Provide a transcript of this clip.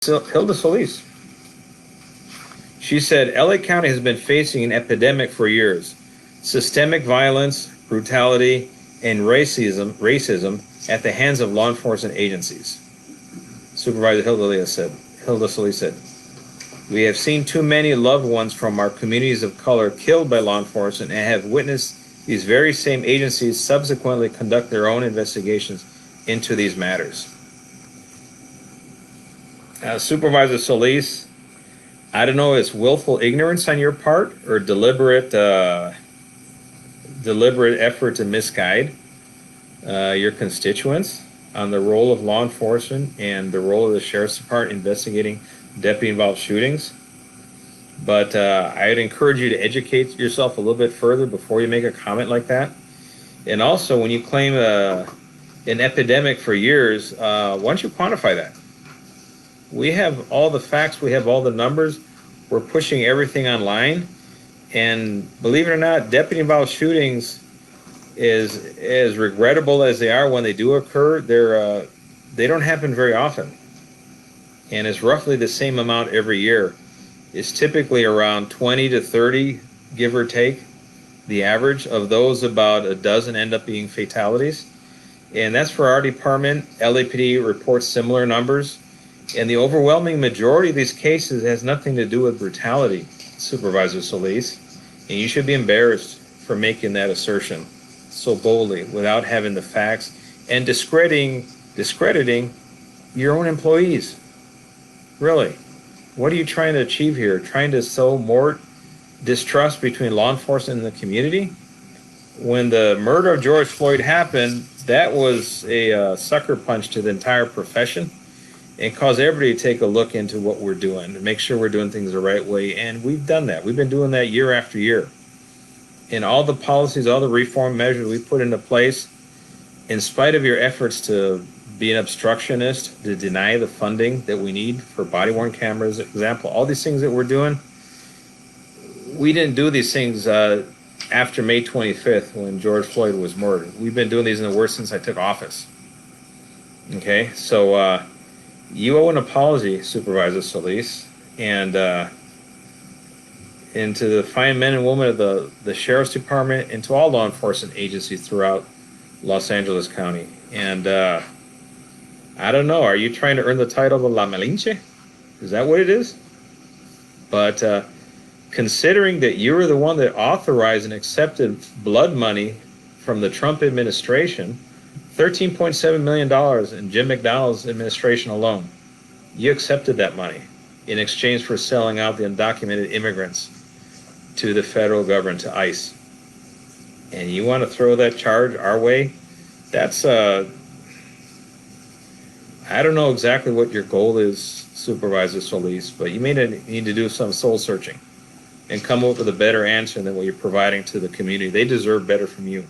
Hilda Solis. She said, LA County has been facing an epidemic for years. Systemic violence, brutality, and racism at the hands of law enforcement agencies. Supervisor Hilda Solis said, we have seen too many loved ones from our communities of color killed by law enforcement and have witnessed these very same agencies subsequently conduct their own investigations into these matters. Supervisor Solis, I don't know if it's willful ignorance on your part or deliberate effort to misguide your constituents on the role of law enforcement and the role of the Sheriff's Department investigating deputy-involved shootings. But I'd encourage you to educate yourself a little bit further before you make a comment like that. And also, when you claim an epidemic for years, why don't you quantify that? We have all the facts, we have all the numbers, we're pushing everything online, and believe it or not, deputy-involved shootings, is as regrettable as they are when they do occur, they don't happen very often. And it's roughly the same amount every year. It's typically around 20 to 30, give or take, the average. Of those, about a dozen end up being fatalities. And that's for our department. LAPD reports similar numbers. And the overwhelming majority of these cases has nothing to do with brutality, Supervisor Solis. And you should be embarrassed for making that assertion so boldly without having the facts and discrediting your own employees. Really, what are you trying to achieve here? Trying to sow more distrust between law enforcement and the community? When the murder of George Floyd happened, that was a sucker punch to the entire profession and caused everybody to take a look into what we're doing and make sure we're doing things the right way. And we've done that. We've been doing that year after year. And all the policies, all the reform measures we put into place, in spite of your efforts to be an obstructionist, to deny the funding that we need for body-worn cameras, example, all these things that we're doing, we didn't do these things after May 25th when George Floyd was murdered. We've been doing these in the worst since I took office. Okay, so you owe an apology, Supervisor Solis, and to the fine men and women of the Sheriff's Department and to all law enforcement agencies throughout Los Angeles County. And I don't know, are you trying to earn the title of La Malinche? Is that what it is? But considering that you were the one that authorized and accepted blood money from the Trump administration, $13.7 million in Jim McDonald's administration alone, you accepted that money in exchange for selling out the undocumented immigrants to the federal government, to ICE. And you want to throw that charge our way? That's I don't know exactly what your goal is, Supervisor Solis, but you may need to do some soul searching and come up with a better answer than what you're providing to the community. They deserve better from you.